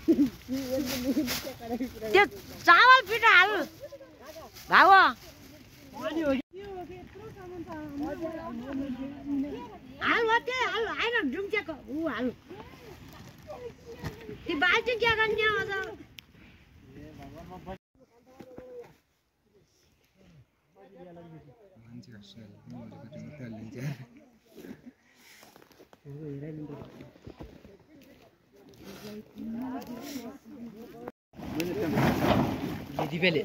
त्यो चावल पिठो हाल भाउ हाल हाल आएन डुम्चेको ऊ हाल त्यो बाल्टी क्या गर्ने अझ दिपेले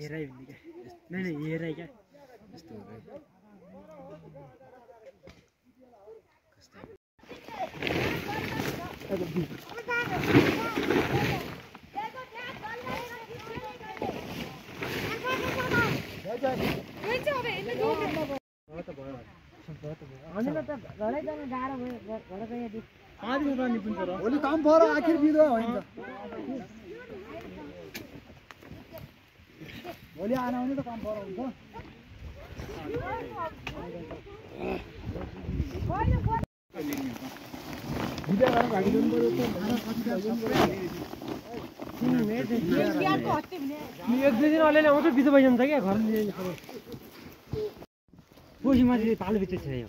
हेराइ भन्ने क्या नै हेराइ क्या यस्तो हो भोलि काम भएर आखिर बिरुवा होइन भोलि आएन भने त काम भएर हुन्छ एक दुई दिन अलिअलि आउँछ बिजो भइजान्छ क्या घर पोसीमा चाहिँ पालो भित्र छ यो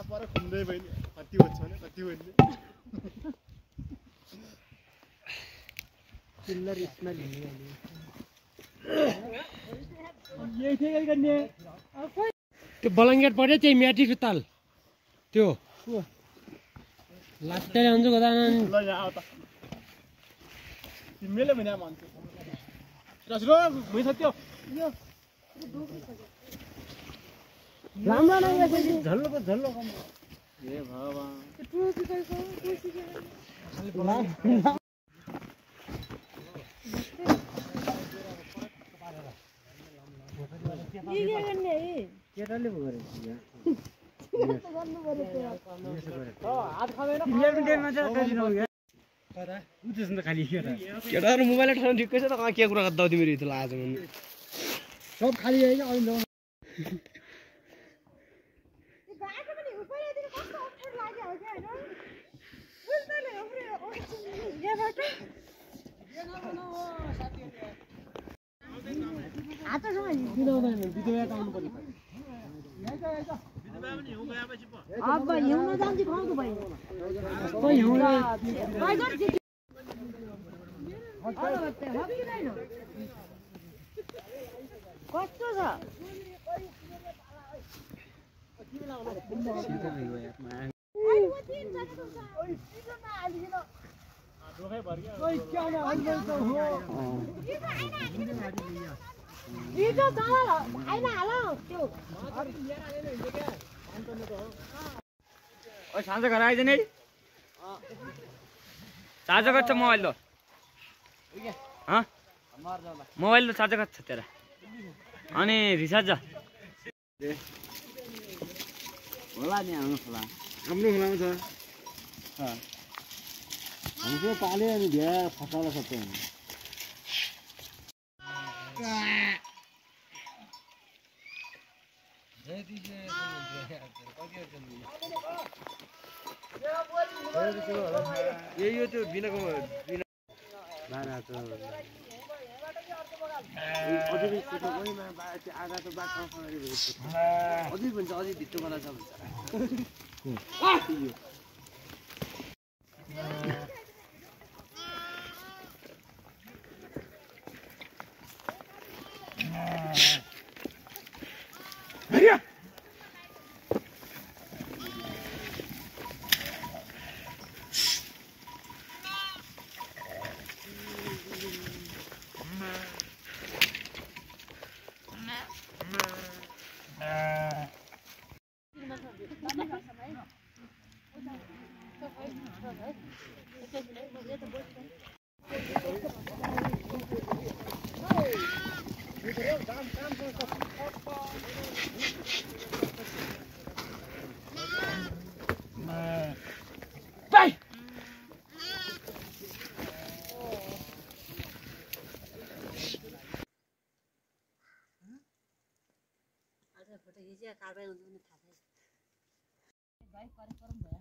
पर खुम्दै भइन् कति हुन्छ भने कति भइन् चिल्लर स्मेल हुने यही ठेकै गर्ने त्यो बलङ्गेट पऱ्यो त्यही म्याटी सुताल त्यो लात्तेले हुन्छ गदा ल यहाँ आऊ त तिमीले भने मान्छे रसरो भइछ त्यो राम्रो लाग्यो झल्लोको झल्लो कम ए भगवान केटाले पो गरेको केटाहरू मोबाइल ठाउँ ठिकै छ त के कुरा गर्दा तिमीहरू यति आज सब खाली आयो अहिले अब हिउँन जान्छ खाउँदो भयो कस्तो छ साँझ घर आइज नि चार्ज गर्छ मोबाइल त मोबाइल त चार्ज गर्छ तेरा अनि रिचार्ज होला नि आउनु होला हाम्रो खोलामा छ हाम्रो पाले अनि भ्या फसाला सबै यही हो त्यो बिनाको बिना अझै भन्छ अझै भित्तो गला छ भन्छ फोटो खिच्यो कार्बन हुन्छ भने थाहा छैन भाइ कार्यक्रम भयो